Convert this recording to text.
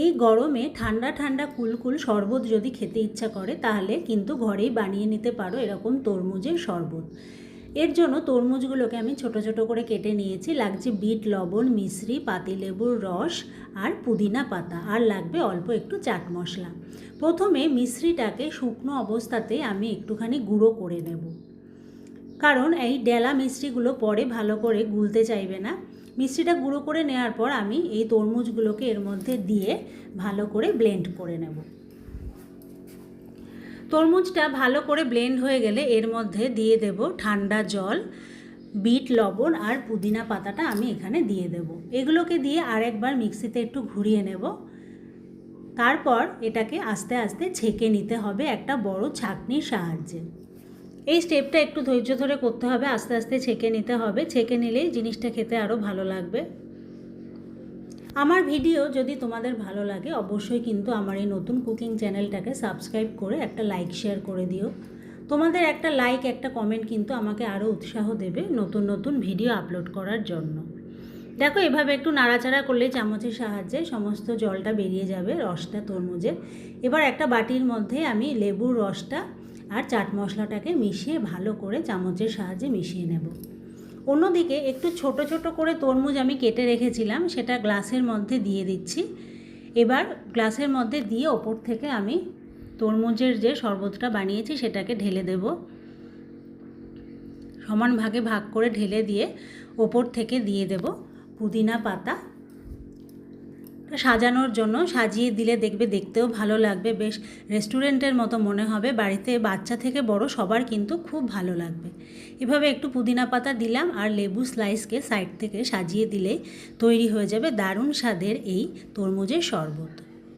এই গরমে ঠান্ডা ঠান্ডা কুলকুল শরবত যদি খেতে ইচ্ছা করে তাহলে কিন্তু ঘরেই বানিয়ে নিতে পারো এরকম তরমুজের শরবত। এর জন্য তরমুজগুলোকে আমি ছোট ছোট করে কেটে নিয়েছি। লাগছে বিট লবণ, মিশ্রি, পাতিলেবুর রস আর পুদিনা পাতা, আর লাগবে অল্প একটু চাট মশলা। প্রথমে মিশ্রিটাকে শুকনো অবস্থাতে আমি একটুখানি গুঁড়ো করে নেব, কারণ এই ডেলা মিষ্টিগুলো পরে ভালো করে গুলতে চাইবে না। মিষ্টিটা গুঁড়ো করে নেওয়ার পর আমি এই তরমুজগুলোকে এর মধ্যে দিয়ে ভালো করে ব্লেন্ড করে নেব। তরমুজটা ভালো করে ব্লেন্ড হয়ে গেলে এর মধ্যে দিয়ে দেব ঠান্ডা জল, বিট লবণ আর পুদিনা পাতাটা আমি এখানে দিয়ে দেব। এগুলোকে দিয়ে আরেকবার মিক্সিতে একটু ঘুরিয়ে নেব। তারপর এটাকে আস্তে আস্তে ছেঁকে নিতে হবে একটা বড় ছাঁকনির সাহায্যে। এই স্টেপটা একটু ধৈর্য ধরে করতে হবে, আস্তে আস্তে ছেঁকে নিতে হবে। ছেঁকে নিলেই জিনিসটা খেতে আরও ভালো লাগবে। আমার ভিডিও যদি তোমাদের ভালো লাগে অবশ্যই কিন্তু আমার এই নতুন কুকিং চ্যানেলটাকে সাবস্ক্রাইব করে একটা লাইক শেয়ার করে দিও। তোমাদের একটা লাইক, একটা কমেন্ট কিন্তু আমাকে আরও উৎসাহ দেবে নতুন নতুন ভিডিও আপলোড করার জন্য। দেখো, এভাবে একটু নাড়াচাড়া করলে চামচের সাহায্যে সমস্ত জলটা বেরিয়ে যাবে, রসটা তরমুজের। এবার একটা বাটির মধ্যে আমি লেবুর রসটা আর চাট মশলাটাকে মিশিয়ে ভালো করে চামচের সাহায্যে মিশিয়ে নেব। অন্যদিকে একটু ছোট ছোট করে তরমুজ আমি কেটে রেখেছিলাম, সেটা গ্লাসের মধ্যে দিয়ে দিচ্ছি। এবার গ্লাসের মধ্যে দিয়ে ওপর থেকে আমি তরমুজের যে শরবতটা বানিয়েছি সেটাকে ঢেলে দেব। সমান ভাগে ভাগ করে ঢেলে দিয়ে ওপর থেকে দিয়ে দেব পুদিনা পাতা। সাজানোর জন্য সাজিয়ে দিলে দেখবে দেখতেও ভালো লাগবে, বেশ রেস্টুরেন্টের মতো মনে হবে। বাড়িতে বাচ্চা থেকে বড় সবার কিন্তু খুব ভালো লাগবে। এভাবে একটু পুদিনা পাতা দিলাম আর লেবু স্লাইসকে সাইড থেকে সাজিয়ে দিলে তৈরি হয়ে যাবে দারুণ স্বাদের এই তরমুজের শরবত।